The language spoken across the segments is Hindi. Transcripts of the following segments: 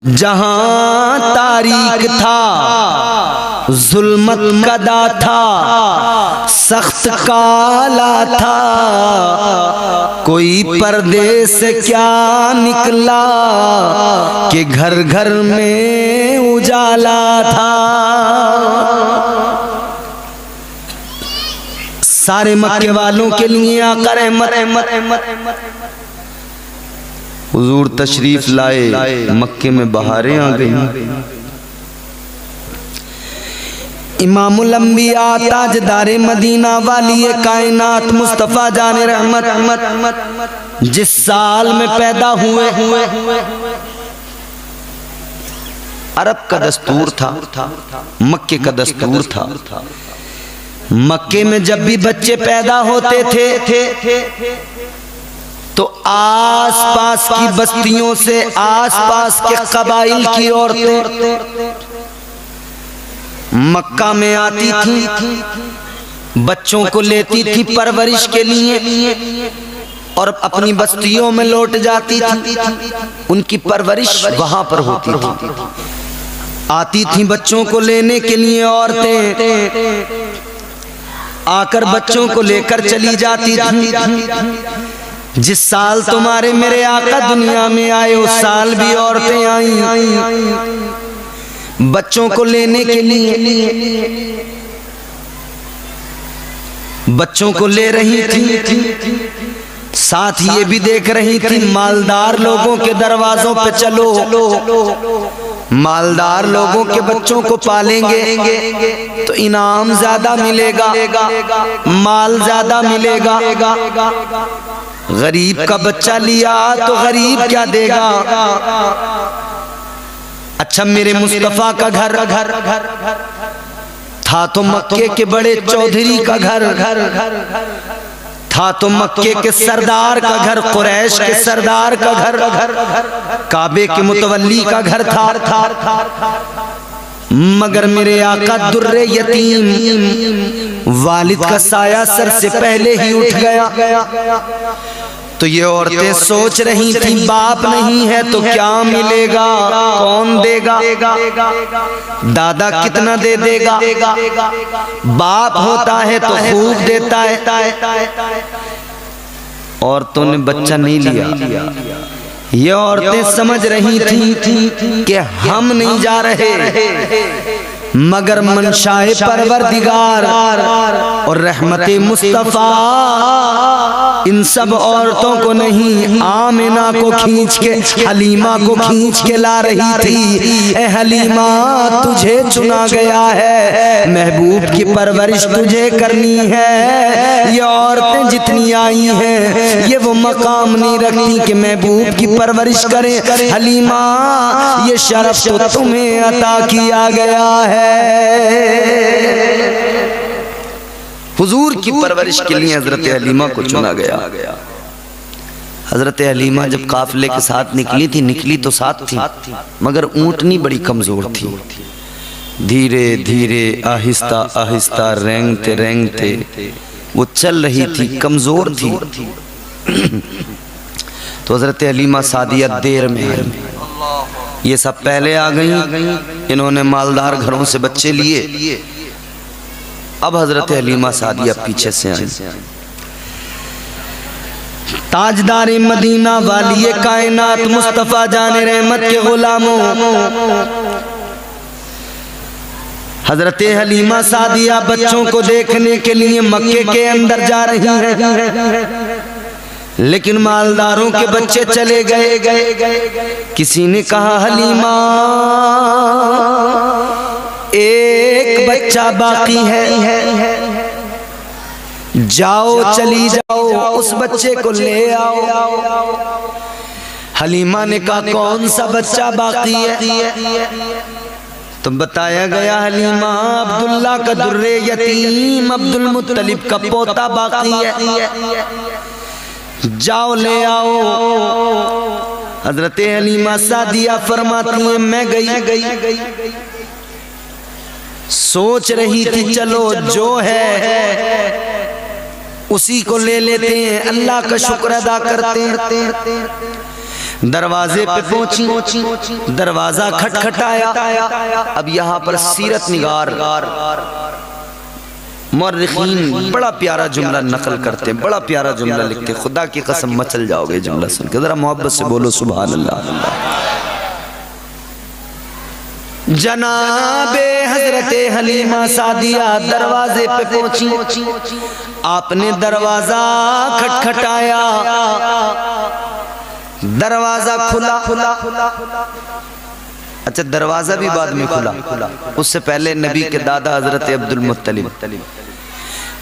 जहां तारीक था, जुल्मत कदा था, सख्त काला था, कोई पर्दे से क्या निकला कि घर घर में उजाला था। सारे मक्के वालों के लिए आका रहमत हुजूर तशरीफ लाए, मक्के में बहारें आ गई। इमामुल अंबिया ताजदारे मदीना वाली कायनात मुस्तफा जाने रहमत जिस साल में पैदा हुए अरब का दस्तूर था, मक्के का दस्तूर था। मक्के में जब भी बच्चे पैदा होते थे तो आसपास की बस्तियों से, आसपास के कबाइल की औरतें मक्का में आती थी, बच्चों को लेती थी परवरिश के लिए और अपनी बस्तियों में लौट जाती थी। उनकी परवरिश वहां पर होती थी। आती थी बच्चों को लेने के लिए औरतें, आकर बच्चों को लेकर चली जाती थी। जिस साल तुम्हारे मेरे आका दुनिया में आए उस साल भी औरतें आई बच्चों को लेने के लिए, बच्चों को ले रही थी। साथ ये भी देख रही थी मालदार लोगों के दरवाजों पे चलो, मालदार लोगों के बच्चों को पालेंगे तो इनाम ज्यादा मिलेगा, माल ज्यादा मिलेगा। गरीब का बच्चा लिया तो गरीब क्या देगा। अच्छा मेरे मुस्तफा का घर था तो मक्के के बड़े चौधरी का घर था, तो मक्के के सरदार का घर, कुरैश के सरदार का घर, काबे के मुतवल्ली का घर था। मगर मेरे आका दुर्रे यतीम, वालिद का साया सर से पहले ही उठ गया। तो ये औरतें सोच रही थी बाप नहीं है तो क्या मिलेगा, कौन देगा, दादा कितना दे देगा, बाप होता है तो खूब देता है। औरतों ने बच्चा नहीं लिया। ये औरतें समझ रही थी कि हम नहीं जा रहे, मगर मनशाए परवरदिगार और रहमते मुस्तफा इन सब औरतों को नहीं, आमिना को खींच के, हलीमा को खींच के ला रही थी। ए हलीमा तुझे चुना गया है, महबूब की परवरिश तुझे करनी है। ये औरतें जितनी आई हैं ये वो मकाम नहीं रखती कि महबूब की परवरिश करें। हलीमा ये शरफ तो तुम्हें अता किया गया है। हुजूर की परवरिश के लिए हजरत हलीमा को चुना गया। हजरत हलीमा जब काफिले के साथ निकली तो साथ थी, मगर ऊंटनी बड़ी कमजोर थी। धीरे धीरे आहिस्ता आहिस्ता रेंगते रेंगते वो चल रही थी, कमजोर थी। तो हजरत हलीमा सादिया देर में आई। ये सब पहले आ गई, इन्होंने मालदार घरों से बच्चे लिए। अब हजरत हलीमा सादिया पीछे से आई। ताजदार मदीना वाली कायनात मुस्तफा जाने रहमत के गुलामों, हजरत हलीमा सादिया बच्चों को देखने के लिए मक्के के अंदर जा रही हैं, लेकिन मालदारों के बच्चे चले गए। किसी ने कहा हलीमा एक बच्चा बाकी है, जाओ चली जाओ उस बच्चे को ले आओ। हलीमा ने कहा कौन सा बच्चा बाकी है? तो बताया गया हलीमा अब्दुल्ला का दुर्रे यतीम अब्दुल मुत्तलिब का पोता बाकी है, जाओ ले आओ। हजरत हलीमा सादिया फरमाती है मैं गई, सोच रही थी चलो जो है उसी को ले लेते हैं, अल्लाह का शुक्र अदा करते हैं। दरवाजे पे पहुंची, दरवाजा खटखटाया। अब यहाँ पर सीरत निगार मुअर्रिखीन बड़ा प्यारा जुमला नकल करते, बड़ा प्यारा जुमला लिखते। खुदा की कसम मचल जाओगे जुमला सुन के, जरा मोहब्बत से बोलो सुभान अल्लाह। जनाबे हजरते हलीमा सादिया दरवाजे पे पहुंची, आपने दरवाजा खटखटाया, दरवाजा खुला। अच्छा, दरवाजा भी बाद में खुला, उससे पहले नबी के दादा हजरत अब्दुल मुत्तलिब,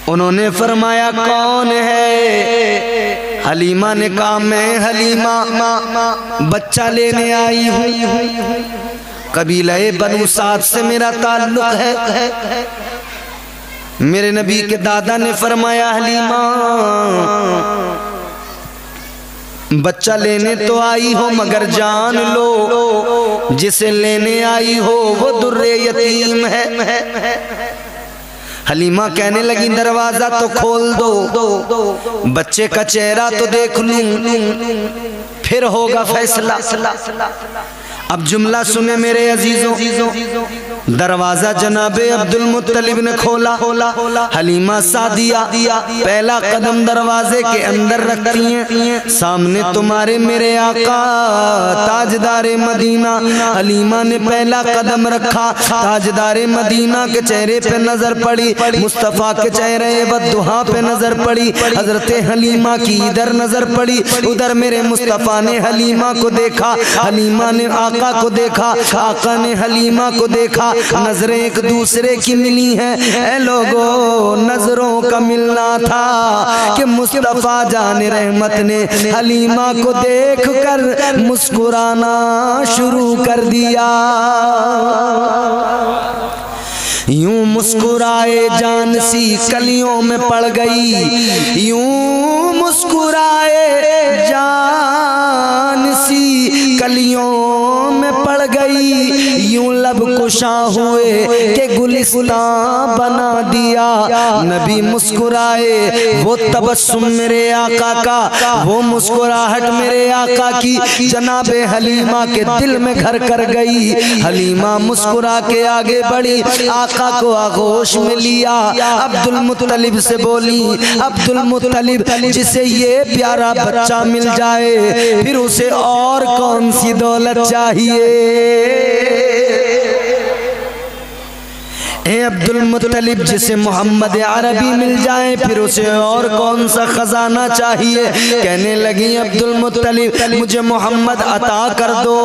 उन्होंने फरमाया कौन है? हलीमा ने कहा मैं हलीमा बच्चा लेने आई हूँ, कबीला बनु साद से मेरा ताल्लुक है। मेरे नबी के दादा ने फरमाया हलीमा बच्चा लेने तो आई हो, मगर जान लो जिसे लेने आई हो वो दुर्रे यतीम है। हलीमा कहने लगी दरवाजा तो खोल दो, बच्चे का चेहरा तो देख लूं, फिर होगा फैसला। अब जुमला सुने मेरे अजीजों, दरवाजा जनाबे अब्दुल मुत्तलिब ने खोला। हलीमा सादिया पहला कदम दरवाजे के अंदर रखती हैं, सामने तुम्हारे मेरे आका ताजदारे मदीना। हलीमा ने पहला कदम रखा, ताजदारे मदीना के चेहरे पे नजर पड़ी, मुस्तफ़ा के चेहरे बद्दुहा पे नजर पड़ी, हजरत हलीमा की इधर नजर पड़ी, उधर मेरे मुस्तफ़ा ने हलीमा को देखा, हलीमा ने आका को देखा, आका ने हलीमा को देखा, नजरें एक दूसरे की मिली हैं। ऐ लोगों, नजरों का मिलना था कि मुस्तफ़ा जाने रहमत ने हलीमा को देखकर मुस्कुराना शुरू कर दिया। यूं मुस्कुराए जान सी कलियों में पड़ गई, यूं मुस्कुराए जान सी कलियों में पड़ गई, यूं लब कुशा हुए के गुलिस्तां बना दिया। नबी मुस्कुराए, वो तबस्सुम मेरे आका का, वो मुस्कुराहट मेरे आका की जनाबे हलीमा के दिल में घर कर गई। हलीमा मुस्कुरा के आगे बढ़ी, आका को आगोश में लिया, अब्दुल मुत्तलिब से बोली अब्दुल मुत्तलिब जिसे ये प्यारा बच्चा मिल जाए फिर उसे और कौन सी दौलत चाहिए। ए अब्दुल मुत्तलिब जिसे मोहम्मद अरबी मिल जाए फिर उसे और कौन सा खजाना चाहिए। कहने लगी अब्दुल मुत्तलिब मुझे मोहम्मद अता कर दो,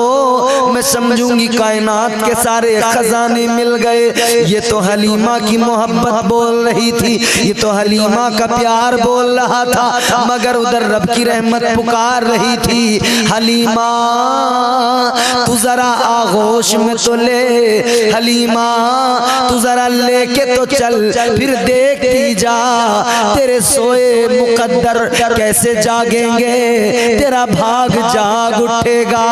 मैं समझूंगी कायनात के सारे खजाने मिल गए। ये तो हलीमा की मोहब्बत बोल रही थी, ये तो हलीमा का प्यार बोल रहा था, मगर उधर रब की रहमत पुकार रही थी। हलीमा तू जरा आगोश में तो ले, हलीमा तू जरा लेके तो चल, फिर देखती जा तेरे सोए मुकद्दर कैसे जागेंगे, तेरा भाग जाग उठेगा,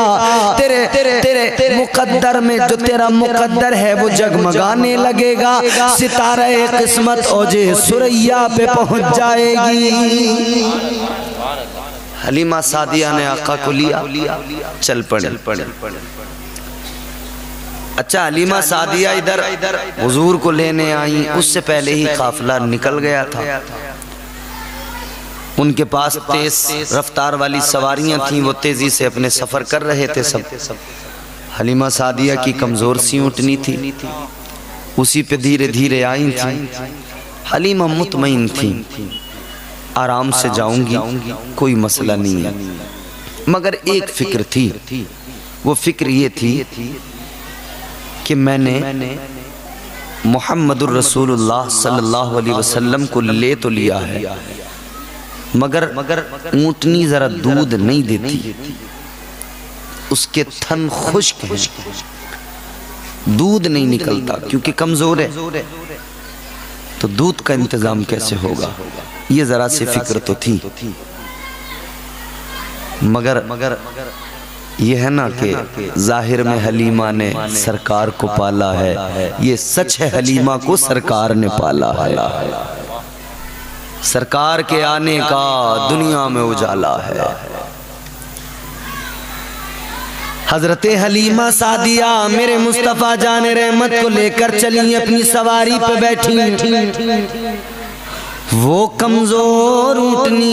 तेरे तेरे तेरे मुकद्दर में जो तेरा मुकद्दर है वो जगमगाने लगेगा, सितारे किस्मत ओजे सुरैया पे पहुंच जाएगी। हलीमा सादिया ने आका को लिया, चल पड़े। अच्छा, हलीमा सादिया इधर हुजूर को लेने आई, उससे पहले ही काफिला निकल गया था। उनके पास तेज रफ्तार वाली सवारियां थीं, वो तेजी से अपने सफर कर रहे थे सब। हलीमा सादिया की कमजोर सी ऊँटनी थी, उसी पे धीरे धीरे आई थी। हलीमा मुतमईन थी, आराम से जाऊंगी, कोई मसला नहीं है, मगर एक फिक्र थी, वो फिक्र ये थी कि मैंने मुहम्मदुर रसूलुल्लाह सल्लल्लाहु अलैहि वसल्लम को ले तो लिया है, मगर ऊँटनी जरा दूध नहीं देती, उसके थन खुश्क हैं, दूध नहीं निकलता क्योंकि कमजोर है, तो दूध का इंतजाम कैसे होगा, ये जरा सी फिक्र तो थी। मगर ये है ना कि जाहिर में हलीमा ने सरकार को पाला है, ये सच है हलीमा को सरकार ने पाला है। सरकार के आने का दुनिया में उजाला है। हजरते हलीमा सादिया मेरे मुस्तफ़ा जान रहमत को लेकर चली, अपनी सवारी पे बैठी। वो कमजोर ऊँटनी,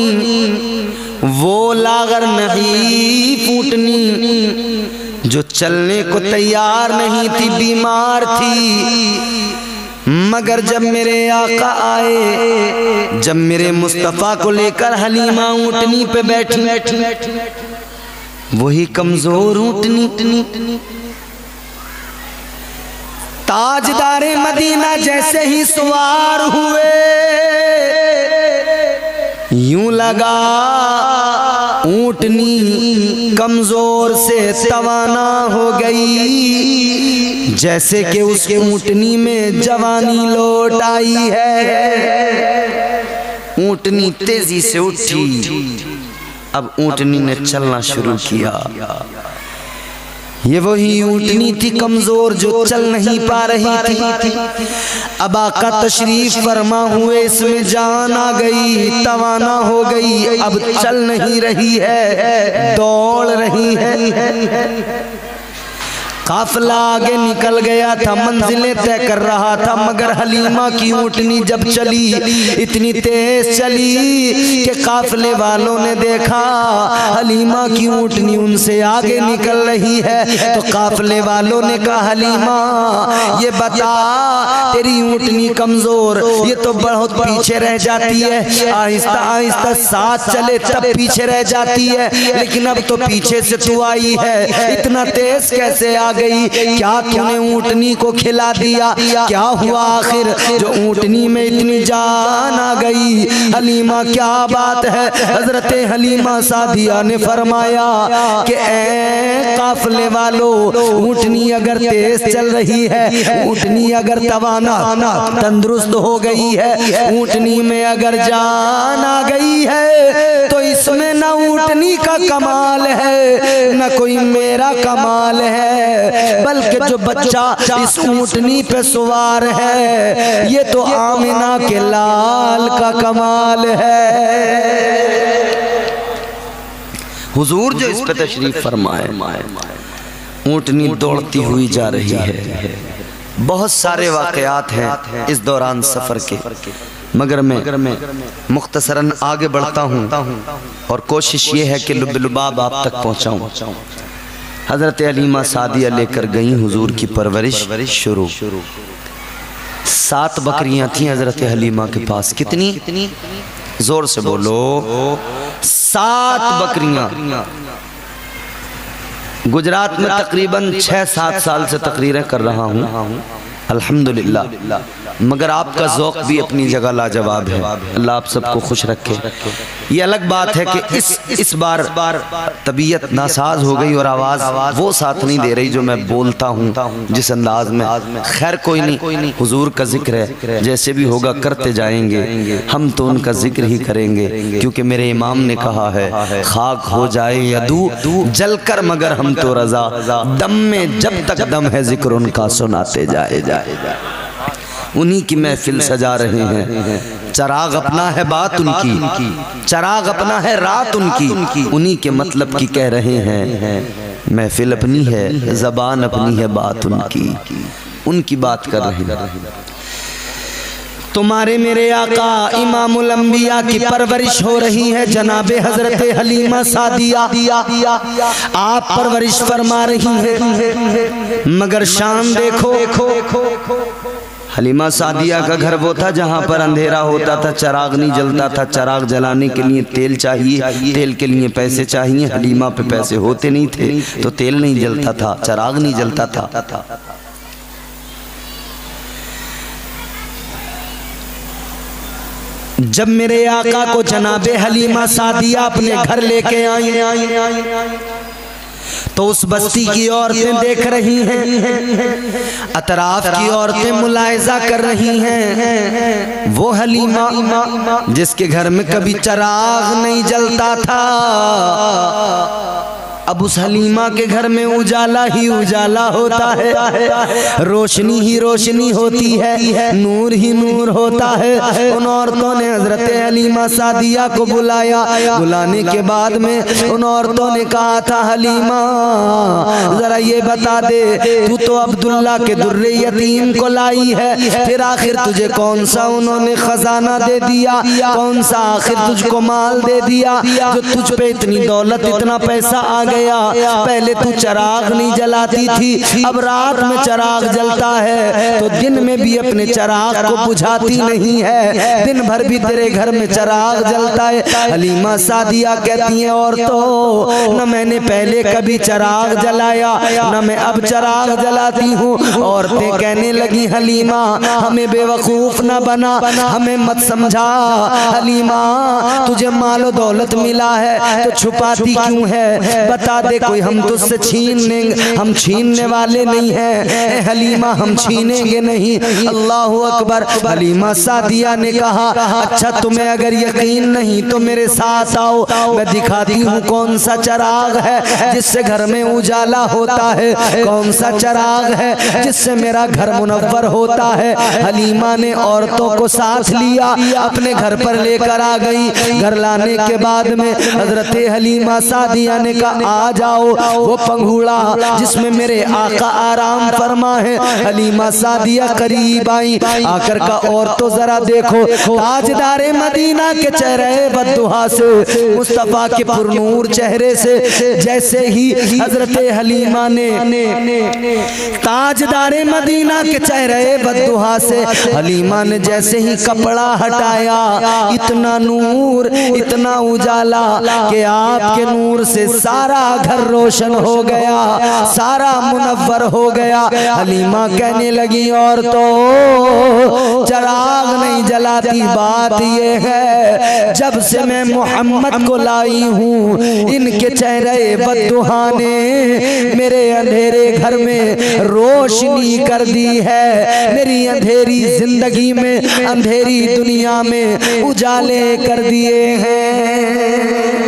वो लागर नहीं फूटनी, जो चलने को तैयार नहीं थी, बीमार थी। मगर जब मेरे आका आए, जब मेरे मुस्तफ़ा को लेकर हलीमा ऊँटनी पे बैठी, वही कमजोर ऊँटनी ताजदारे मदीना जैसे ही सवार हुए, यूं लगा ऊँटनी कमजोर से तवाना हो गई, जैसे कि उस ऊँटनी में जवानी लौट आई है। ऊँटनी तेजी से उठी, अब ऊँटनी ने चलना शुरू किया। ये वही ऊँटनी थी कमजोर जो चल नहीं पा रही थी। अब आका तशरीफ फरमा हुए, इसमें जान आ गई, तवाना हो गई, अब चल नहीं रही है, दौड़ रही है। काफिला आगे निकल गया था, मंजिलें तय कर रहा था, मगर हलीमा की ऊँटनी जब चली, इतनी तेज चली कि काफिले वालों ने देखा हलीमा की ऊँटनी उनसे आगे निकल रही है। तो काफिले वालों ने कहा, हलीमा ये बता, तेरी ऊँटनी कमजोर, ये तो बहुत पीछे रह जाती है, आहिस्ता आहिस्ता साथ चले तब पीछे रह जाती है, लेकिन अब तो पीछे से तू आई है, इतना तेज कैसे आ गई? क्या तूने ऊँटनी को खिला दिया? क्या हुआ आखिर जो ऊँटनी में इतनी जान आ गई? हलीमा क्या बात है? हजरत हलीमा सादिया ने फरमाया कि ऐ काफिले वालों, ऊँटनी अगर तेज चल रही है, ऊँटनी अगर तवाना तंदुरुस्त हो गई है, ऊँटनी में अगर जान आ गई है, तो इसमें न ऊँटनी का कमाल है न कोई मेरा कमाल है, बल्कि जो बच्चा इस ऊँटनी पे सवार है, ये तो आमिना के लाल का कमाल है। हुजूर जो इस पे तशरीफ फरमाए, ऊँटनी दौड़ती हुई जा रही है। बहुत सारे वाक़यात हैं इस दौरान सफ़र के, मगर मैं मुख्तसरन आगे बढ़ता हूँ और कोशिश ये है कि लुब-लुबाब आप तक पहुँचाऊँ। हज़रत हलीमा सादिया लेकर गई हुजूर की परवरिश शुरू। 7 बकरियां थीं हज़रत हलीमा के पास। कितनी? जोर से बोलो। 7 बकरियां। गुजरात में तकरीबन 6-7 साल से तकरीरें कर रहा हूँ अल्हम्दुलिल्लाह, मगर आपका ज़ौक़ भी अपनी जगह लाजवाब है। अल्लाह आप सबको खुश रखे। ये अलग बात है कि इस बार तबीयत नासाज हो गई और आवाज़ वो साथ नहीं दे रही जो मैं बोलता हूँ जिस अंदाज में। खैर कोई नहीं, हुजूर का जिक्र है, जैसे भी होगा करते जाएंगे। हम तो उनका जिक्र ही करेंगे, क्योंकि मेरे इमाम ने कहा है, खाक हो जाए या दू जल कर मगर हम तो रज़ा, दम में जब तक दम है जिक्र उनका सुनाते जाए। उन्हीं की महफिल सजा रहे हैं। चराग अपना है बात उनकी, चराग अपना है रात उनकी, उन्हीं के मतलब की कह रहे हैं। महफिल अपनी है, ज़बान अपनी है, बात उनकी बात कर रहे हैं। तुम्हारे मेरे आका इमामुल अंबिया की परवरिश हो रही है जनाबे हजरत हलीमा सादिया। आप परवरिश फरमा रही हैं, मगर शान देखो। हलीमा सादिया का घर वो था जहाँ पर अंधेरा होता था, चराग नहीं जलता था। चराग जलाने के लिए तेल चाहिए, तेल के लिए पैसे चाहिए। हलीमा पे पैसे होते नहीं थे तो तेल नहीं जलता था, चराग नहीं जलता था। जब मेरे आका को जनाबे हलीमा सादिया अपने घर लेके आई तो उस बस्ती की औरतें देख रही हैं, अतराफ की औरतें मुलाहिजा कर रही हैं। वो हलीमा जिसके घर में कभी चराग नहीं जलता था, अब उस हलीमा के घर में उजाला ही उजाला होता है, रोशनी ही रोशनी होती है, नूर ही नूर होता है। उन औरतों ने हजरत हलीमा सादिया को बुलाया। बुलाने के बाद में उन औरतों ने कहा था, हलीमा जरा ये बता दे, तू तो अब्दुल्ला के दुर्रे यतीम को लाई है, फिर आखिर तुझे कौन सा उन्होंने खजाना दे दिया, कौन सा आखिर तुझको माल दे दिया जो तुझ पे इतनी दौलत इतना पैसा आ गया। पहले तू चिराग नहीं जलाती थी, अब रात में चिराग जलता है तो दिन में भी अपने चिराग को बुझाती नहीं है, दिन भर भी तेरे घर में चिराग जलता है। हलीमा सादिया कहती है, और तो न मैंने पहले कभी चिराग जलाया न मैं अब चिराग जलाती हूँ। औरतें कहने लगी, हलीमा हमें बेवकूफ न बना, हमें मत समझा। हलीमा तुझे मालो दौलत मिला है तो छुपाती क्यों है, बता दे, कोई हम तुझसे छीन लेंगे, हम छीनने वाले नहीं हैं। हलीमा हम छीनेंगे नहीं। अल्लाह अकबर। हलीमा सादिया ने कहा, अच्छा तुम्हें अगर यकीन नहीं तो मेरे साथ आओ, मैं दिखाती हूँ कौन सा चिराग है जिससे घर में उजाला होता है, कौन सा चिराग है जिससे मेरा घर मुनव्वर होता है। हलीमा ने औरतों को साथ लिया, अपने घर पर लेकर आ गई। घर लाने के बाद में हजरत हलीमा सादिया ने कहा, आ जाओ वो पंघूड़ा जिसमें मेरे आका आराम फरमा है। हलीमा सादिया करीब आई, आकर का और तो जरा देखो, ताजदारे मदीना के चेहरे बद्दुहा से, मुस्तफा के पुरनूर चेहरे से, जैसे ही हजरत हलीमा ने ताजदारे मदीना के चेहरे बद्दुहा से हलीमा ने जैसे ही कपड़ा हटाया, इतना नूर इतना उजाला कि आपके नूर से सारा घर रोशन हो गया, सारा मुनव्वर हो गया। हलीमा कहने लगी, और तो चिराग नहीं जलाती, बात ये है जब से मैं मोहम्मद को लाई हूँ, इनके चेहरे बद्दुहा ने मेरे अंधेरे घर में रोशनी कर दी है, मेरी अंधेरी जिंदगी में, अंधेरी दुनिया में उजाले कर दिए हैं।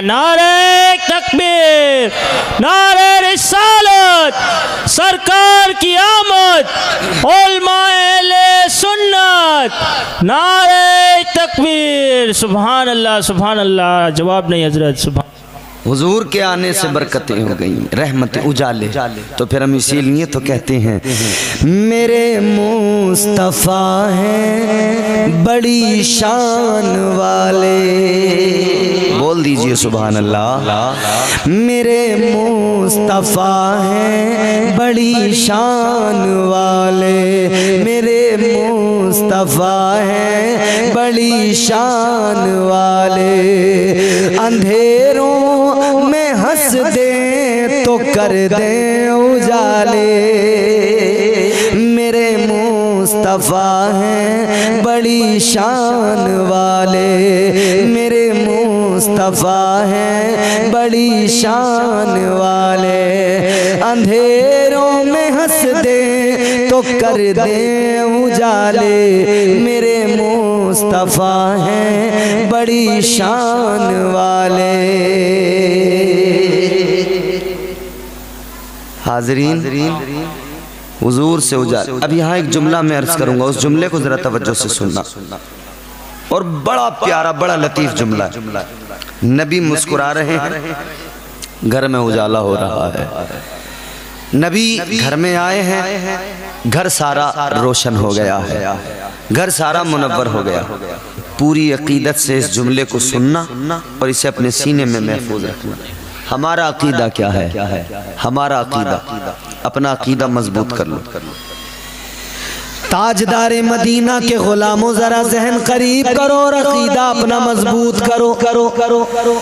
नारे तकबीर, नारे रिसालत, सरकार की आमद, उलमाए सुन्नत, नारे तकबीर। सुभान अल्लाह, सुभान अल्लाह। जवाब नहीं हजरत। सुभान। हुजूर के आने से बरकतें हो गई, रहमत उजाले। तो फिर हम इसीलिए तो कहते हैं, मेरे मुस्तफा हैं बड़ी शान वाले। बोल दीजिए सुभान अल्लाह। मेरे मुस्तफा हैं बड़ी शान वाले, मेरे मुस्तफा हैं बड़ी शान वाले। अंधेरों में हंस दे तो कर दे उजाले, मेरे मुस्तफा हैं बड़ी शान वाले, मेरे मुस्तफा हैं बड़ी शान वाले। अंधेरों में हंस दे तो कर दे उजाले, मेरे मुस्तफा हैं बड़ी शान वाले। हाज़रीन, हुजूर से उजाले। अब यहाँ एक जुमला मैं अर्ज करूंगा, उस जुमले को जरा तवज्जो से सुनना, और बड़ा प्यारा बड़ा लतीफ जुमला है। नबी मुस्कुरा रहे हैं, घर में उजाला हो रहा है। नबी घर में आए हैं, घर सारा रोशन हो गया है, घर सारा मुनव्वर हो गया। पूरी अकीदत से इस जुमले को सुनना और इसे अपने सीने में महफूज रखना। हमारा अकीदा क्या है? हमारा अकीदा, अपना अकीदा मजबूत कर लो। ताजदारे मदीना के गुलामों, जरा जहन करीब करो और अकीदा अपना मजबूत करो। करो करो करो।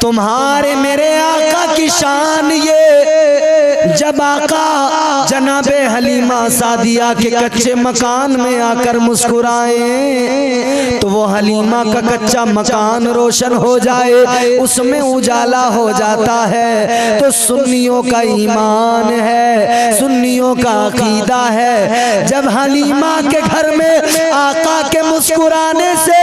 तुम्हारे मेरे आका की शान ये, जब आका जनाबे हलीमा सादिया के कच्चे मकान में आकर मुस्कुराए तो वो हलीमा का कच्चा मकान रोशन हो जाए, उसमें उजाला हो जाता है। तो सुन्नियों का ईमान है, सुन्नियों का अकीदा है, जब हलीमा के घर में आका के मुस्कुराने से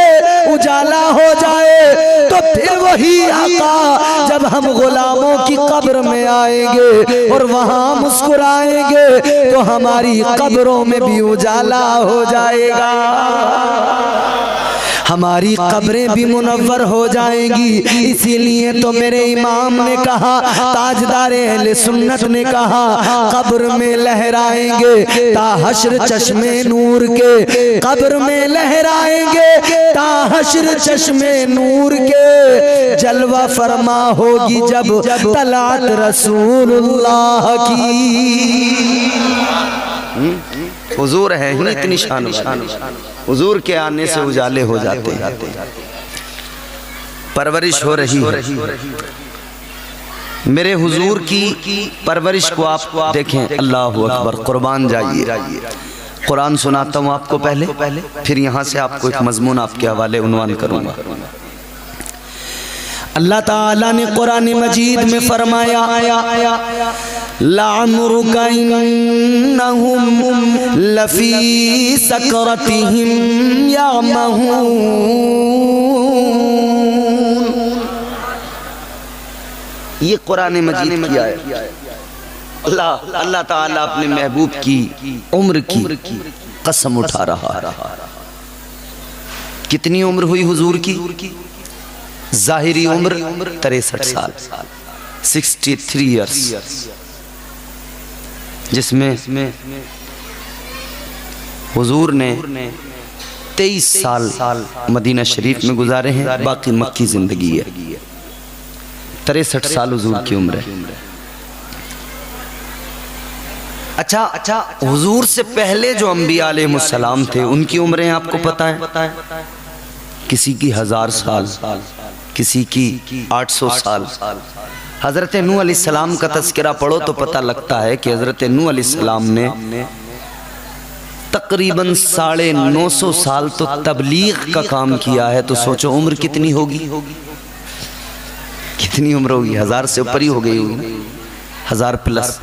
उजाला उजाला हो जाए तो फिर वही आका जब हम गुलामों की कब्र में आएंगे और वहां मुस्कुराएंगे तो हमारी कब्रों में भी उजाला हो जाएगा, हमारी कब्रें भी मुनव्वर हो जाएंगी। इसीलिए तो मेरे इमाम ने कहा, ताजदार अहले सुन्नत ने कहा, कब्र में लहराएंगे ता हश्र चश्मे नूर के, कब्र में लहराएंगे ता हश्र चश्मे नूर के, जलवा फरमा होगी जब तलात रसूलुल्लाह की। हुजूर है ही इतनी शान, हुजूर के आने से उजाले हो जाते हैं। परवरिश हो रही है मेरे हुजूर की परवरिश को आप देखें। अल्लाहु अकबर, कुर्बान जाइए। कुरान सुनाता हूँ आपको पहले, फिर यहाँ से आपको एक मजमून आपके हवाले उन्वान करूँगा। अल्लाह ताला ने कुरान मजीद में फरमाया, लाअमरुका इन्नहुम लफी सकरतिहिम यामहून। ये कुरान मजीद की आयत। अल्लाह ताला अपने महबूब की उम्र की कसम उठा रहा। कितनी उम्र हुई हुजूर की? जाहिरी उम्र 63 साल, 63 ईयर्स, जिसमें हुजूर ने 23 साल मदीना शरीफ में गुजारे हैं, बाकी मक्की जिंदगी है। 63 साल हुजूर की उम्र है। अच्छा, हुजूर से पहले जो अंबिया अलैहिमुस्सलाम थे उनकी उम्रें आपको पता है? किसी की 1000 साल, किसी की 800 साल। हजरत नूह अलैहिस्सलाम का तज़किरा पढ़ो तो पता लगता है कि हजरत नूह अलैहिस्सलाम ने तकरीबन 950 साल तो तबलीग का काम किया है। तो सोचो उम्र कितनी होगी, कितनी उम्र होगी? 1000 से ऊपर ही हो गई होगी, 1000 प्लस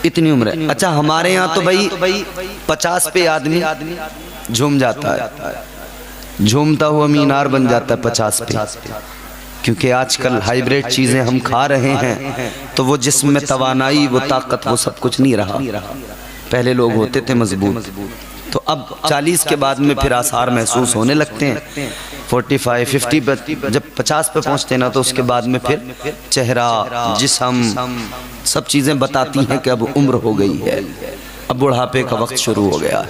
इतनी उम्र है। अच्छा, हमारे यहाँ तो भाई 50 पे आदमी झूम जाता है, झूमता हुआ मीनार बन जाता है 50 पे, क्योंकि आजकल हाइब्रिड चीजें हम खा रहे हैं तो वो जिस्म में तवानाई, वो ताकत, वो सब कुछ नहीं रहा। पहले लोग होते थे मजबूत, तो अब 40 के बाद में फिर आसार महसूस होने लगते हैं। 45, 50 पे जब 50 पे पहुंचते ना तो उसके बाद में फिर चेहरा, जिस्म, सब चीजें बताती हैं कि अब उम्र हो गई है, अब बुढ़ापे का वक्त शुरू हो गया है।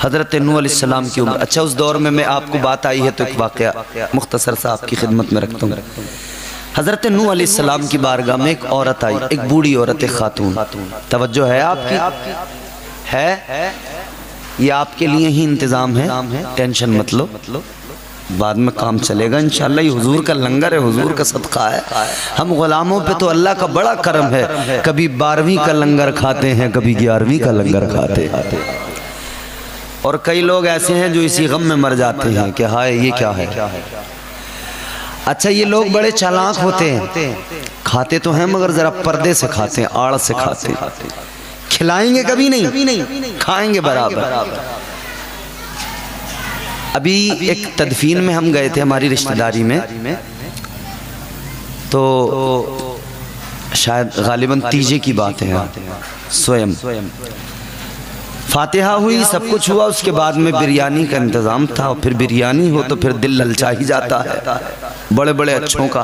हजरत नूह अलैहिस्सलाम की उम्र। अच्छा, उस दौर में मैं आपको बात आई है तो एक वाक़या मुख्तसर सा आपकी खिदमत में रखता हूँ। हजरत नूह अलैहिस्सलाम की बारगाह में एक औरत आई, एक बूढ़ी औरत, एक खातून। तवज्जो है आपकी? है ये आपके लिए ही इंतज़ाम है, टेंशन मत लो, बाद में काम चलेगा इंशाअल्लाह। ये हुजूर का लंगर है, हुजूर का सदका है। हम गुलामों पे तो अल्लाह का बड़ा करम है, कभी 12वीं का लंगर खाते हैं, कभी 11वीं का लंगर खाते हैं। और कई लोग ऐसे हैं जो इसी गम में मर जाते हैं कि हाय ये क्या है। अच्छा, ये लोग बड़े चालाक होते हैं, खाते तो हैं मगर जरा पर्दे से खाते हैं, आड़ से खाते हैं। खिलाएंगे कभी नहीं, खाएंगे बराबर। अभी एक तदफीन में हम गए थे हमारी रिश्तेदारी में, तो शायद गालिबन तीजे की बात है, स्वयं फातिहा हुई, सब कुछ हुआ, उसके बाद में बिरयानी का इंतज़ाम था। और फिर बिरयानी हो तो फिर दिल ललचा ही जाता है बड़े बड़े अच्छों का।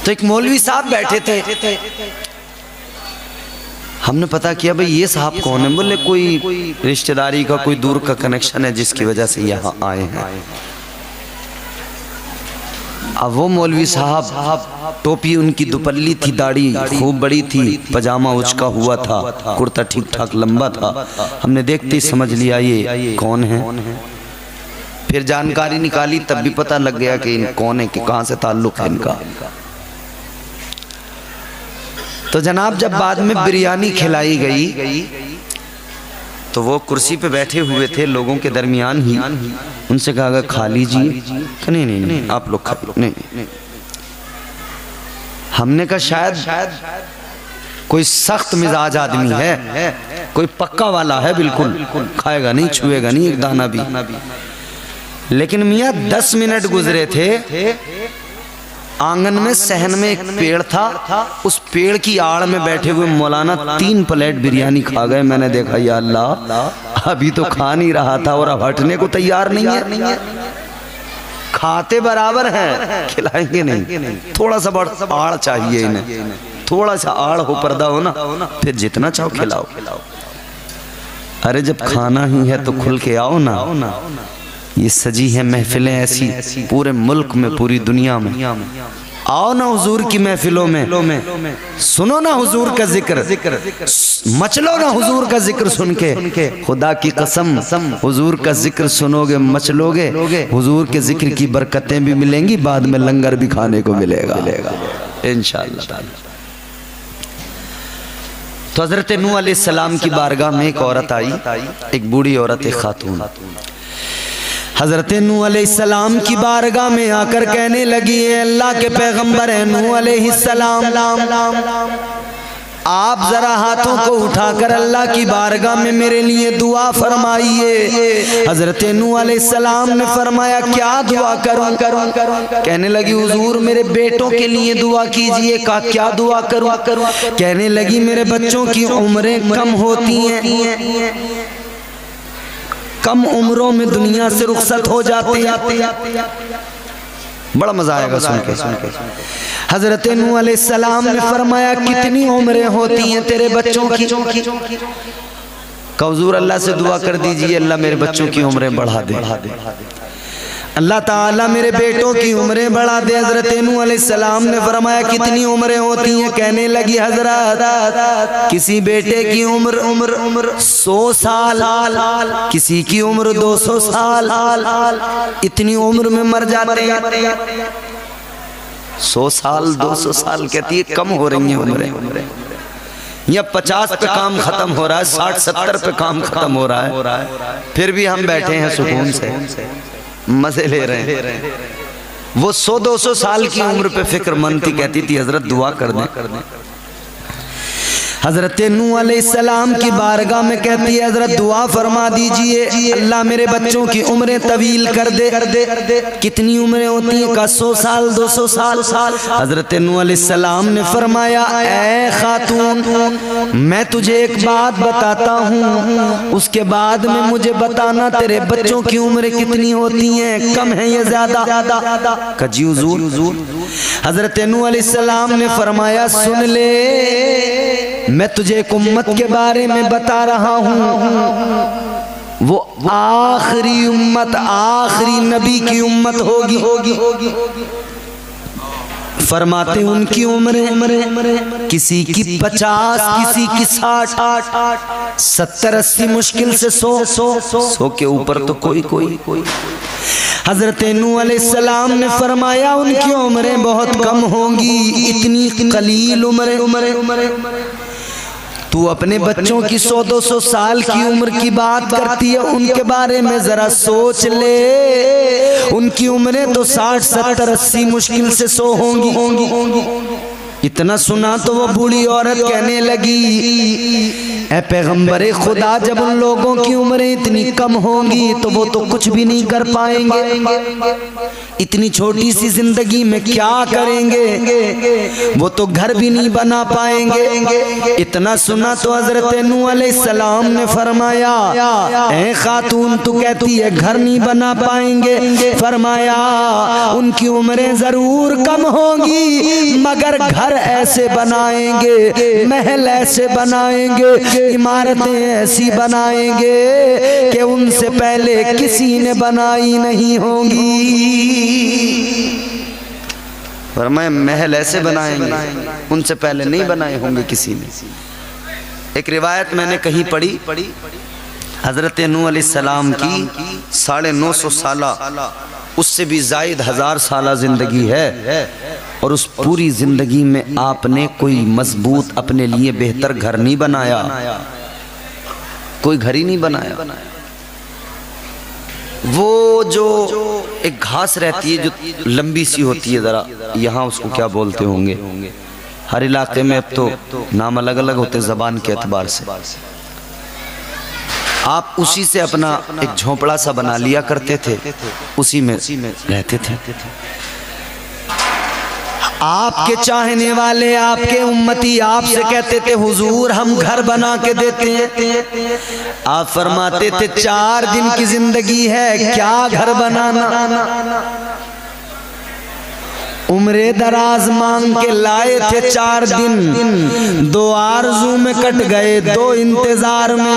तो एक मौलवी साहब बैठे थे, हमने पता किया भाई ये साहब कौन है। बोले कोई रिश्तेदारी का कोई दूर का कनेक्शन है जिसकी वजह से यहाँ आए हैं। अब वो मौलवी साहब, टोपी उनकी दुपल्ली थी, दाढ़ी खूब बड़ी थी, पजामा उचका हुआ था, कुर्ता ठीक ठाक लंबा था। हमने देखते ही समझ लिया ये कौन है। फिर जानकारी निकाली तब भी पता लग गया कि कौन है, कि कहाँ से ताल्लुक है इनका। तो जनाब जब बाद में बिरयानी खिलाई गई तो वो कुर्सी पे बैठे हुए थे लोगों के दरमियान ही, उनसे कहा खा लीजिए। नहीं आप लोग खा लो। नहीं, हमने कहा शायद कोई सख्त मिजाज आदमी है, कोई पक्का वाला है, बिल्कुल खाएगा नहीं, छुएगा नहीं एक दाना भी। लेकिन मियाँ 10 मिनट गुजरे थे, आंगन में सहन में एक पेड़ था, उस पेड़ की आड़ में बैठे हुए मौलाना 3 प्लेट बिरयानी खा गए। मैंने देखा या अल्लाह, अभी तो खा नहीं रहा था और अब हटने को तैयार नहीं है। खाते बराबर हैं, खिलाएंगे नहीं। थोड़ा सा बड़ा आड़ चाहिए इन्हें, थोड़ा सा आड़ हो, पर्दा हो ना, फिर जितना चाहो खिलाओ। अरे जब खाना ही है तो खुल के आओ ना। ये सजी है महफिलें ऐसी पूरे मुल्क में, पूरी दुनिया में। आओ ना हुजूर की महफिलों में, सुनो ना हुजूर का जिक्र, मचलो ना हुजूर का जिक्र सुन के। खुदा की कसम, हुजूर का जिक्र सुनोगे मचलोगे, हुजूर के जिक्र की बरकतें भी मिलेंगी, बाद में लंगर भी खाने को मिलेगा इंशाअल्लाह ताला। तो हजरत नूह अलैहिस्सलाम की बारगाह में एक औरत आई, एक बूढ़ी औरत, एक खातून। हजरत नूह अलैहिस्सलाम की बारगाह में आकर कहने लगी, है अल्लाह के पैगंबर है नूह अलैहिस्सलाम, आप जरा हाथों को उठाकर अल्लाह की बारगाह में मेरे लिए दुआ फरमाइए। हजरत नूह अलैहिस्सलाम ने फरमाया, क्या दुआ करूं? कहने लगी, हुजूर मेरे बेटों के लिए दुआ कीजिए। कहा, क्या दुआ करूं? कहने लगी, मेरे बच्चों की उम्रें कम होती हैं, कम उम्रों में दुनिया से रुखसत हो जाते हैं। बड़ा मजा आएगा सुन के। हजरत नूह अलैहिस्सलाम ने फरमाया, कितनी उम्रें होती हैं तेरे बच्चों की? हुजूर अल्लाह से दुआ कर दीजिए, अल्लाह मेरे बच्चों की उम्रें बढ़ा दे, अल्लाह ताला मेरे बेटों की उम्रें बढ़ा दे। हजरत नूह अलैहिस्सलाम ने फरमाया, कितनी उम्रें होती हैं? कहने लगी, हजरत किसी बेटे की उम्र 100 साल, किसी की उम्र 200 साल, इतनी उम्र में मर जाते हैं। 100 साल 200 साल कहती है कम हो रही है उम्रें। या 50 पे काम खत्म हो रहा है, 60-70 पे काम खत्म हो रहा है, फिर भी हम बैठे हैं सुकून से, मजे ले रहे हैं। वो 100-200 साल की उम्र पे फिक्रमंद थी, कहती थी हजरत दुआ कर दें। हजरत नूह अलैहिस्सलाम की बारगाह में कहती है, हजरत दुआ फरमा दीजिए, अल्लाह मेरे बच्चों की उम्रें तवील कर दे। कितनी उम्रें होती हैं? का 100 साल 200 साल। हजरत नूह अलैहिस्सलाम ने फरमाया, ऐ खातून मैं तुझे एक बात बताता हूँ, उसके बाद में मुझे बताना तेरे बच्चों की उम्रें कितनी होती हैं, कम है या ज्यादा? कजी हुजूर। हजरत नूह अलैहिस्सलाम ने फरमाया, सुन ले, मैं तुझे एक उम्मत के बारे में बता रहा हूँ, वो आखिरी उम्मत, आखिरी नबी की उम्मत होगी। फरमाते उनकी उम्रें किसी की 50, किसी की 60, 70-80, मुश्किल से 100 के ऊपर तो कोई। हजरत नूह अलैहिस्सलाम ने फरमाया, उनकी उम्रें बहुत कम होंगी, इतनी कलील उम्रें। तू अपने बच्चों की 100-200 साल की उम्र की बात करती है, उनके बारे में जरा सोच ले, उनकी उम्रें तो 60-70-80, मुश्किल से 100 होंगी। इतना सुना तो वो बूढ़ी औरत कहने लगी, ऐ पैगंबरे खुदा, जब उन लोगों की उम्रें इतनी कम होंगी तो वो तो कुछ भी नहीं कर पाएंगे, इतनी छोटी सी जिंदगी में क्या करेंगे, वो तो घर भी नहीं बना पाएंगे। इतना सुना तो हजरत नूह अलैहिस्सलाम ने फरमाया, ऐ खातून तू कहती है घर नहीं बना पाएंगे, फरमाया उनकी उम्रें जरूर कम होंगी, मगर घर ऐसे बनाएंगे, महल ऐसे बनाएंगे, इमारतें ऐसी बनाएंगे कि उनसे पहले किसी ने बनाई नहीं होंगी। फरमाया महल ऐसे बनाएंगे, उनसे पहले नहीं बनाए होंगे किसी ने। एक रिवायत मैंने कहीं पढ़ी, हजरत नूह अलैहिस्सलाम की 950 साला, उससे भी जायद 1000 साला जिंदगी है, और उस पूरी जिंदगी में आपने कोई मजबूत अपने लिए बेहतर घर नहीं बनाया, कोई घर ही नहीं बनाया। वो जो एक घास रहती है जो लंबी सी होती है, जरा यहाँ उसको क्या बोलते होंगे, हर इलाके में अब तो नाम अलग अलग होते ज़बान के एतबार से। आप उसी से अपना एक झोंपड़ा सा बना लिया करते थे, उसी में रहते थे। आपके चाहने वाले, आपके उम्मती आपसे कहते थे हुजूर हम घर बना के देते हैं। आप फरमाते थे 4 दिन की जिंदगी है, क्या घर बनाना। उम्रे दराज मांग के लाए थे 4 दिन, 2 आरज़ू में कट गए, 2 इंतजार में।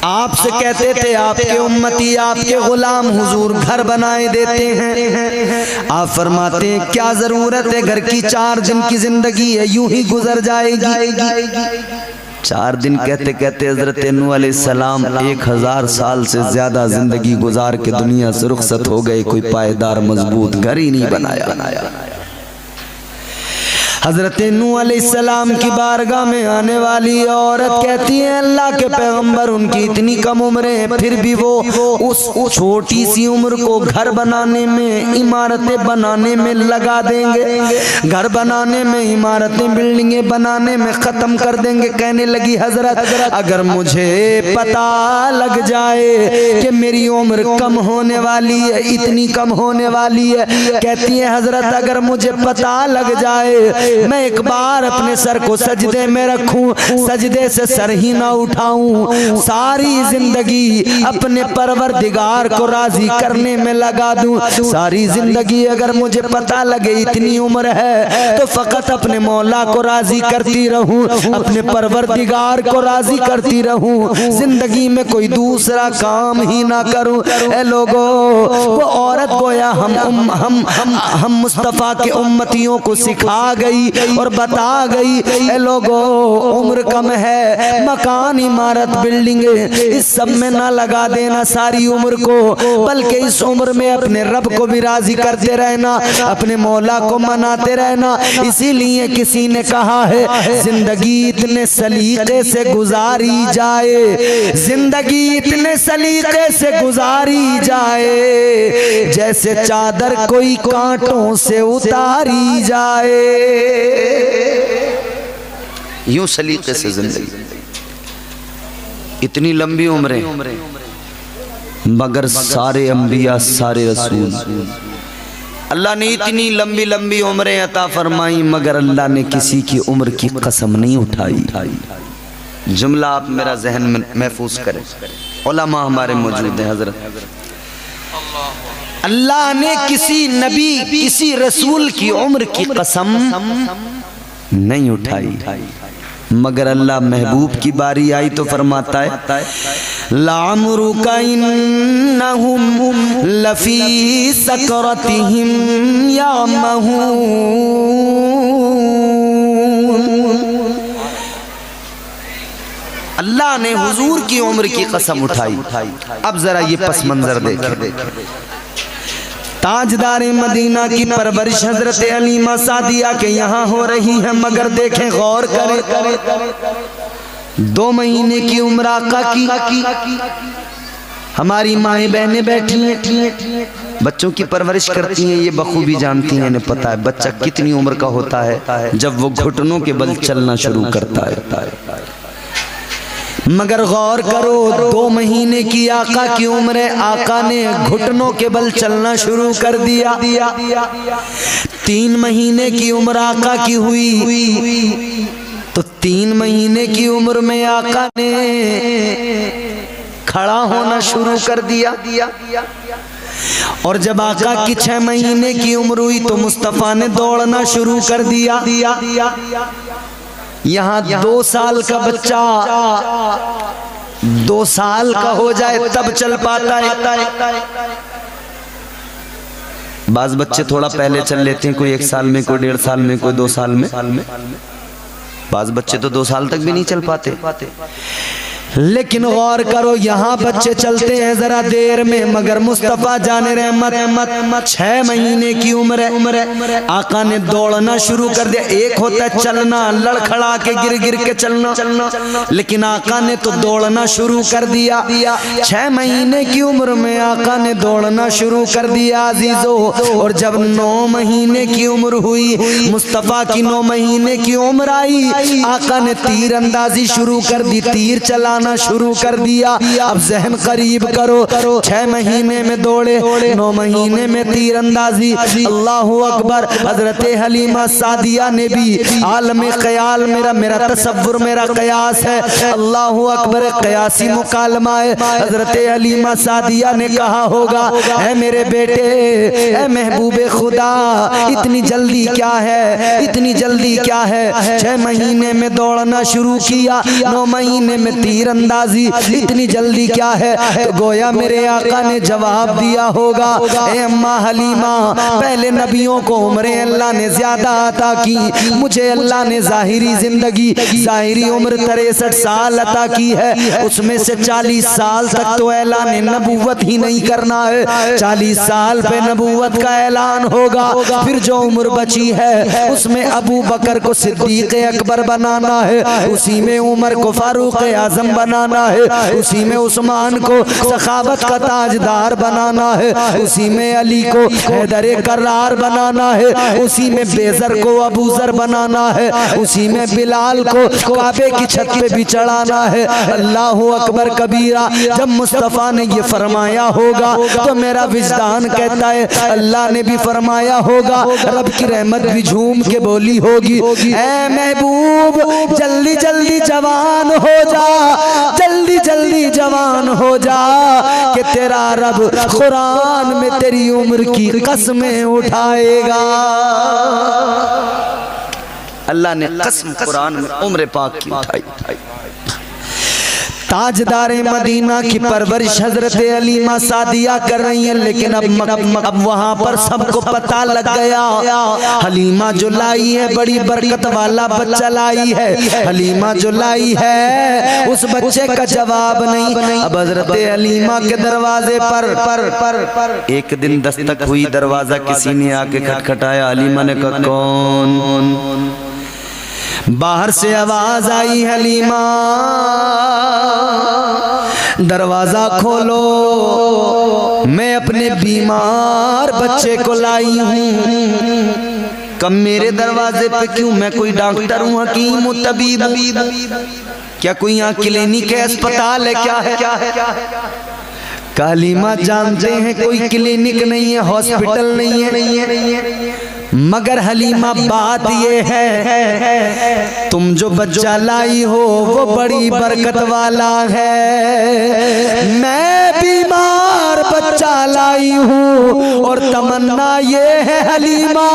आपसे कहते थे आपके उम्मती आपके गुलाम हुजूर घर बनाए देते हैं। आप फरमाते हैं क्या जरूरत है घर की, 4 दिन की जिंदगी है यूं ही गुजर जाएगी। 4 दिन कहते कहते हजरत नूह अलैहिस्सलाम 1000 साल से ज्यादा जिंदगी गुजार के दुनिया से रुखसत हो गए, कोई पायदार मजबूत घर ही नहीं बनाया। हजरत नूह अलैहिस्सलाम की बारगाह में आने वाली औरत कहती है अल्लाह के पैगंबर उनकी इतनी कम उम्र है, फिर भी वो उस छोटी सी उम्र को घर बनाने में, इमारतें बनाने में लगा देंगे, घर बनाने में, इमारतें बिल्डिंगें बनाने में ख़त्म कर देंगे। कहने लगी हजरत अगर मुझे पता लग जाए कि मेरी उम्र कम होने वाली है, इतनी कम होने वाली है, कहती है हजरत अगर मुझे पता लग जाए मैं एक बार अपने सर को सजदे में रखूं, सजदे से सर ही ना उठाऊं, सारी जिंदगी अपने परवरदिगार को राजी करने में लगा दूं। सारी जिंदगी अगर मुझे पता लगे इतनी उम्र है तो फकत अपने मौला को राजी करती रहूं, अपने परवरदिगार को राजी करती रहूं, जिंदगी में कोई दूसरा काम ही ना करूं। ए लोगों, वो औरत गोया हम मुस्तफा के उम्मतियों को सिखा गई और बता गई ए लोगों उम्र कम है, मकान इमारत बिल्डिंगे इस सब में ना लगा देना सारी उम्र को, बल्कि इस उम्र में अपने रब को भी राजी करते रहना, अपने मौला को मनाते रहना। इसीलिए किसी ने कहा है जिंदगी इतने सलीके से गुजारी जाए, जिंदगी इतने सलीके से गुजारी जाए जैसे चादर कोई कांटों से उतारी जाए। यूं सलीके से जिंदगी, इतनी लंबी उम्रें, मगर सारे अंबिया सारे रसूल, अल्लाह ने इतनी लंबी लंबी उम्रें अता फरमाई मगर अल्लाह ने किसी की उम्र की कसम नहीं उठाई। जुमला आप मेरा जहन में महफूज करें, उलमा हमारे मौजूद हैं हजरत, अल्लाह ने किसी नबी किसी रसूल की उम्र की कसम नहीं उठाई, मगर अल्लाह महबूब की बारी आई तो फरमाता है लामरुका इन्नहुम लफी सकरतिहिम यामहून। अल्लाह ने हुजूर की उम्र की कसम उठाई। अब जरा ये पस मंजर देखें, ताजदार मदीना की परवरिश हजरत अलीमा सादिया के यहाँ हो रही है, मगर देखें गौर करें 2 महीने की उम्र आका की, हमारी माएँ बहनें बैठी हैं बच्चों की परवरिश करती हैं, ये बखूबी जानती हैं, इन्हें पता है बच्चा कितनी उम्र का होता है जब वो घुटनों के बल चलना शुरू करता है। मगर गौर करो 2 महीने की आका की उम्र है, आका ने घुटनों के बल चलना शुरू कर दिया। 3 महीने की उम्र आका की हुई तो 3 महीने की उम्र में आका ने खड़ा होना शुरू कर दिया, और जब आका की 6 महीने की उम्र हुई तो मुस्तफा ने दौड़ना शुरू कर दिया। यहाँ 2 साल का बच्चा 2 साल का हो जाए तब चल पाता है। बाज बच्चे थोड़ा पहले चल लेते हैं, कोई 1 साल में, कोई 1.5 साल में, कोई 2 साल में, बाज बच्चे तो 2 साल तक भी नहीं चल पाते। लेकिन गौर करो यहाँ बच्चे चलते हैं जरा देर में, मगर मुस्तफ़ा जाने रहमत 6 महीने की उम्र है। आका ने दौड़ना शुरू कर दिया। एक होता है चलना, लड़खड़ा के गिर गिर के चलना, लेकिन आका ने तो दौड़ना शुरू कर दिया। 6 महीने की उम्र में आका ने दौड़ना शुरू कर दिया अजीजों। और जब 9 महीने की उम्र हुई, मुस्तफ़ा की 9 महीने की उम्र आई, आका ने तीर अंदाजी शुरू कर दी, तीर चलाना शुरू कर दिया। अब जहन करीब करो, 6 महीने में दौड़े, 9 महीने में तीर अंदाजी। अल्लाहु अकबर। हजरत हलीमा सादिया ने भी आलम ख्याल, मेरा तसव्वुर, मेरा कयास है, अल्लाहु अकबर, कयासी मुकालमा है। हजरत हलीमा सादिया ने कहा होगा, ऐ मेरे बेटे, ऐ महबूबे खुदा, इतनी जल्दी क्या है, इतनी जल्दी क्या है? 6 महीने में दौड़ना शुरू किया, 9 महीने में तीर अंदाजी, इतनी जल्दी क्या है? तो गोया मेरे आका ने जवाब दिया होगा, ए अम्मा हलीमा, पहले नबियों को उम्रें अल्लाह ने ज्यादा अता की, मुझे अल्लाह ने जाहिरी जिंदगी, जाहिरी उम्र 63 साल अता की है। उसमें से 40 साल तक तो ऐलान नबूवत ही नहीं करना है, 40 साल पे नबूवत का ऐलान होगा। फिर जो उम्र बची है उसमें अबू बकर को सिद्दीक अकबर बनाना है, उसी में उमर को फारूक आजम बनाना है, उसी में उस्मान को सखावत का ताजदार बनाना है, उसी में अली को हैदर करार बनाना है, उसी में बेजर को अबूजर बनाना है, उसी में बिलाल को काबे की छत पे भी चढ़ाना है। अल्लाहु अकबर कबीरा। जब मुस्तफ़ा ने ये फरमाया होगा तो मेरा विजदान कहता है अल्लाह ने भी फरमाया होगा, रब की रहमत भी झूम के बोली होगी, ऐ महबूब जल्दी जल्दी जवान हो जा, जल्दी जल्दी जवान हो जा, कि तेरा रब कुरान में तेरी उम्र की कसमें उठाएगा। अल्लाह ने कसम कुरान में उम्र पाक की उठाई। ताजदारे मदीना की परवरिश हजरत हलीमा सादिया कर रही है, लेकिन अब वहाँ पर सबको पता लग गया, हलीमा जो लाई है बड़ी बरकत वाला बच्चा लाई है, हलीमा जो लाई है उस बच्चे का जवाब नहीं। अब हजरत हलीमा के दरवाजे पर एक दिन दस्तक हुई, दरवाजा किसी ने आके खटखटाया। हलीमा ने कहा कौन? बाहर से आवाज आई, हलीमा दरवाजा खोलो, मैं अपने बीमार बच्चे को लाई हूँ। कब मेरे दरवाजे पे क्यों? मैं कोई डॉक्टर हूँ, हकीम हूँ, तबीब हूँ? क्या कोई यहाँ क्लिनिक है, अस्पताल है, क्या है? हलीमा जानते हैं कोई क्लिनिक नहीं है, हॉस्पिटल नहीं है, मगर हलीमा बात ये है तुम जो बच्चा लाई हो वो बड़ी बरकत वाला है। मैं बीमार बच्चा लाई हूँ और तमन्ना ये है हलीमा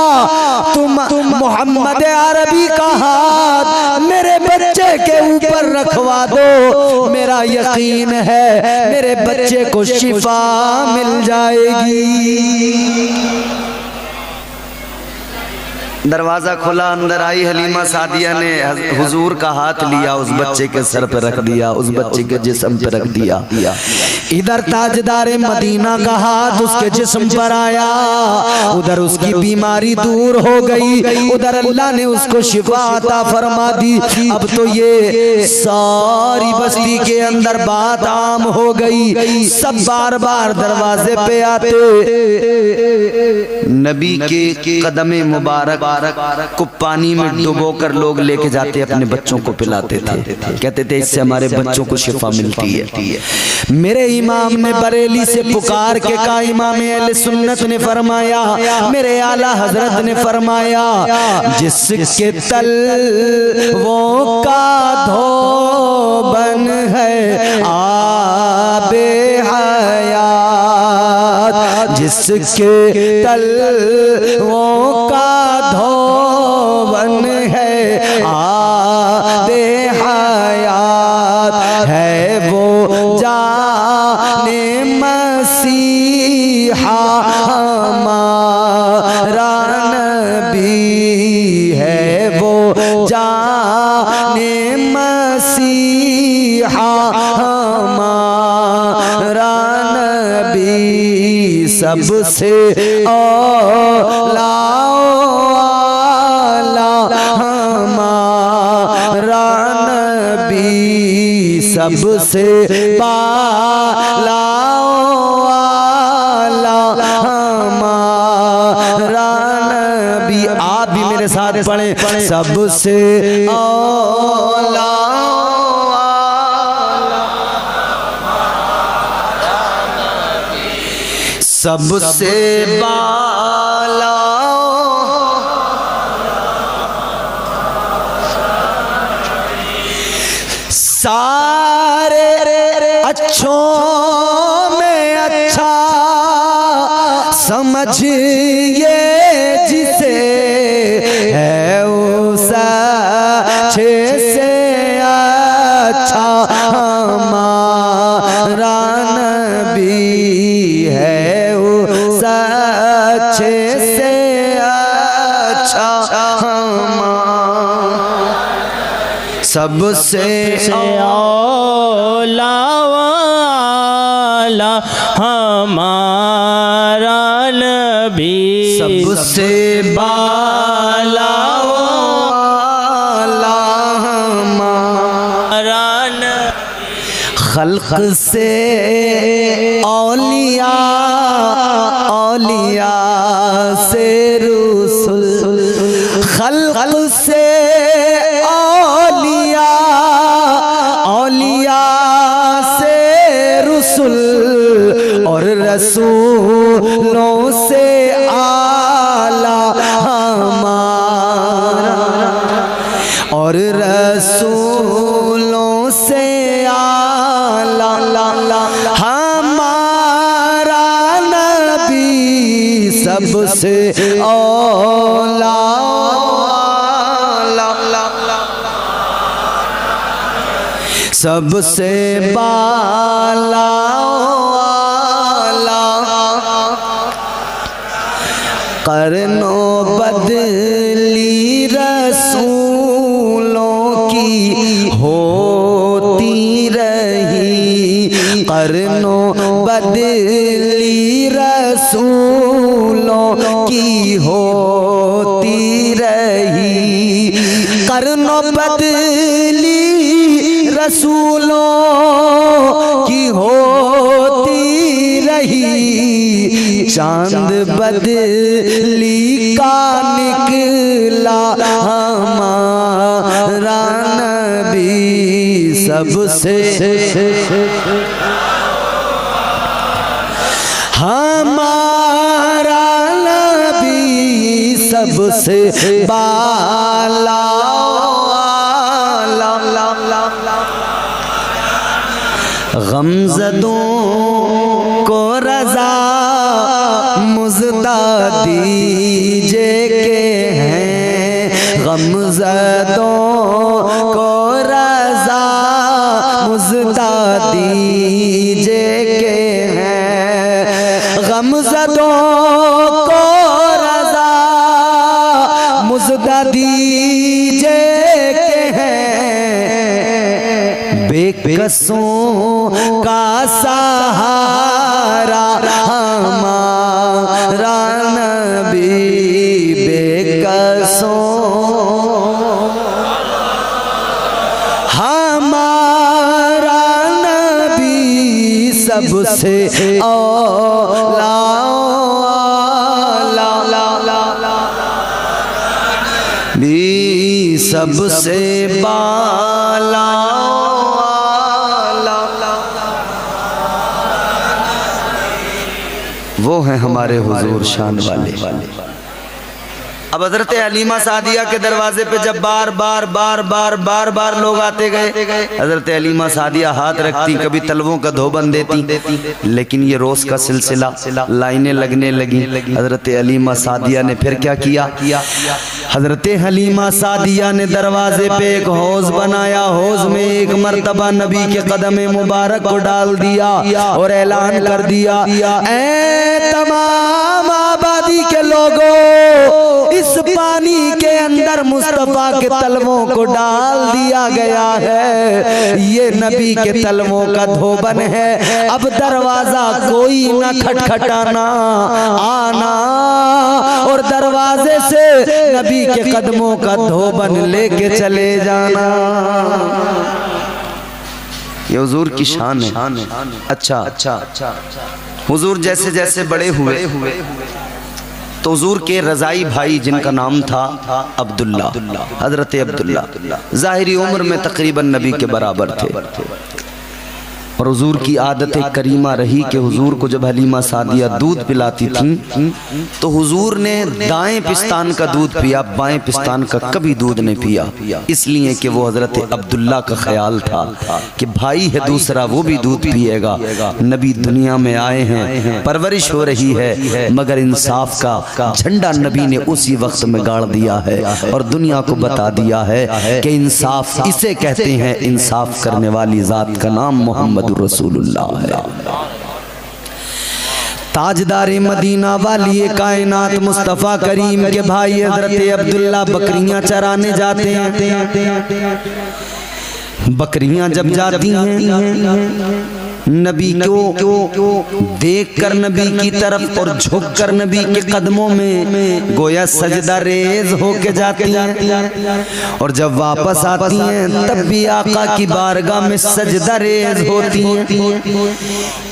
तुम मोहम्मद अरबी का हाथ मेरे बच्चे के ऊपर रखवा दो, मेरा यकीन है मेरे बच्चे को शिफा मिल जाएगी। दरवाजा खुला, अंदर आई हलीमा सादिया ने हुजूर का हाथ लिया, उस बच्चे के सर पे रख दिया, उस बच्चे के जिस्म पे रख दिया। इधर ताजदारे मदीना का हाथ उसके जिस्म पर आया, उधर उसकी बीमारी दूर हो गई, उधर अल्लाह ने उसको शिफा अता फरमा दी। अब तो ये सारी बस्ती के अंदर बात आम हो गई, सब बार बार दरवाजे पे आते, नबी के कदमे मुबारक को पानी में डुबोकर लोग लेके जाते, अपने बच्चों को पिलाते थे, कहते थे इससे हमारे बच्चों को शिफा मिलती है। मेरे इमाम ने बरेली से पुकार के कहा, इमाम अहले सुन्नत ने फरमाया, मेरे आला हजरत ने फरमाया, जिसके तल वो का धोबन है आबे हयात, जिसके तल वो का धोवन है आबे हयात, है वो जाने मसीहा हमारा नबी, है वो जाने मसीहा सबसे औला हमारा नबी, सबसे बाला हमारा नबी। आप भी मेरे साथ पढ़ें, सबसे औला सबसे बाला सारे अच्छों में अच्छा समझिए जिसे है उस अच्छे से अच्छा हमारा नबी है, उस अच्छे से अच्छा सबसे औला वाला हमारा नबी, सबसे बाला वाला हमारा नबी। खल्क से औलिया, औलिया से रसूल, खल्क से औलिया, औलिया से रसूल, और रसूलों से आला हमारा, और रसूलों से आला हमारा नबी, सबसे औला सबसे बाला करनो बदली रसूलों की होती रही, करनो बदली रसूलों की होती रही, करनो बदली रसूलों की होती रही, चांद बदली का निकला हमारा नबी, सबसे हमारा नबी, सबसे बाला गमज़दों को रज़ा मुज़दा दीजे के हैं, गमज़दों को रज़ा मुज़दा दीजे के हैं, गमज़दों को रज़ा मुज़दा दीजे के हैं, बेकसों का सहारा हमारा नबी, बेकसों हमारा नबी, सबसे औला भी, सबसे बाला वो हैं हमारे हुजूर शान वाले। अब हजरत हलीमा सादिया के दरवाजे पे जब बार बार बार बार बार बार लोग आते गए, हजरत हलीमा सादिया हाथ रखती, कभी तलवों का धोबन देती, लेकिन ये रोज का सिलसिला, लाइनें लगने लगी। हजरत हलीमा सादिया ने फिर क्या किया, हजरत हलीमा सादिया ने दरवाजे पे एक हौज बनाया, हौज में एक मर्तबा नबी के कदम मुबारक को डाल दिया और ऐलान कर दिया, ऐ तमाम आबादी के लोगों, इस पानी के अंदर मुस्तफा के तलवों को डाल दिया गया है। ये नबी के तलवों का धोबन है। अब दरवाजा कोई न खटखटाना, आना और दरवाजे से नबी के कदमों का धोबन लेके चले जाना। ये हुजूर की शान है। अच्छा, हुजूर जैसे जैसे बड़े हुए तो हुजूर के रजाई भाई जिनका नाम था अब्दुल्ला, हजरत अब्दुल्ला, ज़ाहिरी उम्र में तकरीबन नबी के बराबर थे। और हुजूर की आदत करीमा रही कि हुजूर को जब हलीमा सादिया दूध पिलाती थी तो हुजूर ने दाएं पिस्तान का दूध पिया, बाएं पिस्तान का कभी दूध नहीं पिया। इसलिए कि वो हजरत अब्दुल्ला का ख्याल था कि भाई है दूसरा, वो भी दूध पिएगा। नबी दुनिया में आए हैं, परवरिश हो रही है, मगर इंसाफ का झंडा नबी ने उसी वक्त में गाड़ दिया है और दुनिया को बता दिया है कि इंसाफ इसे कहते हैं। इंसाफ करने वाली जात का नाम मोहम्मद रसूलुल्लाह है। ताजदारे मदीना वाली कायनात मुस्तफ़ा करीम के भाई हजरत अब्दुल्ला बकरियां चराने जाते हैं। बकरियां जब जाती हैं नबी को देखकर नबी की तरफ और झुककर नबी के कदमों में गोया सजदा रेज होके जाती हैं। और जब वापस आती हैं तब भी आका की बारगाह में सजदा रेज होती हैं।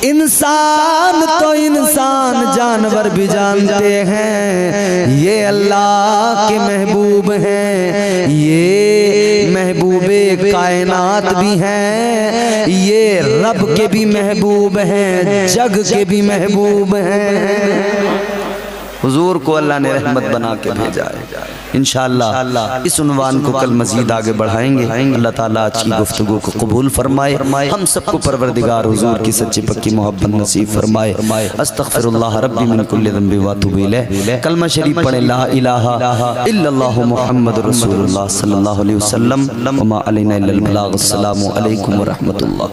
इंसान तो इंसान, जानवर भी जानते हैं ये अल्लाह के महबूब हैं, ये महबूबे कायनात भी हैं, ये रब के भी महबूब हैं, जग के भी महबूब हैं। हुजूर को अल्लाह ने रहमत बना के भेजा है। इंशाअल्लाह इस उन्वान को कल मजीद आगे बढ़ाएंगे। अल्लाह ताला आज की गुफ्तगू को कबूल फरमाए, हम सबको परवरदिगार हुजूर की सच्ची पक्की मोहब्बत नसीब फरमाए। अस्तगफिरुल्लाह रब्बी मिन कुल्लि ज़ंबि व अतूबु इलैह। कलमा शरीफ पढ़े ला इलाहा इल्लल्लाहु मुहम्मदुर रसूलुल्लाह सल्लल्लाहु अलैहि वसल्लम व मा अलैना इल्लल बलाग। अस्सलामु अलैकुम व रहमतुल्लाह।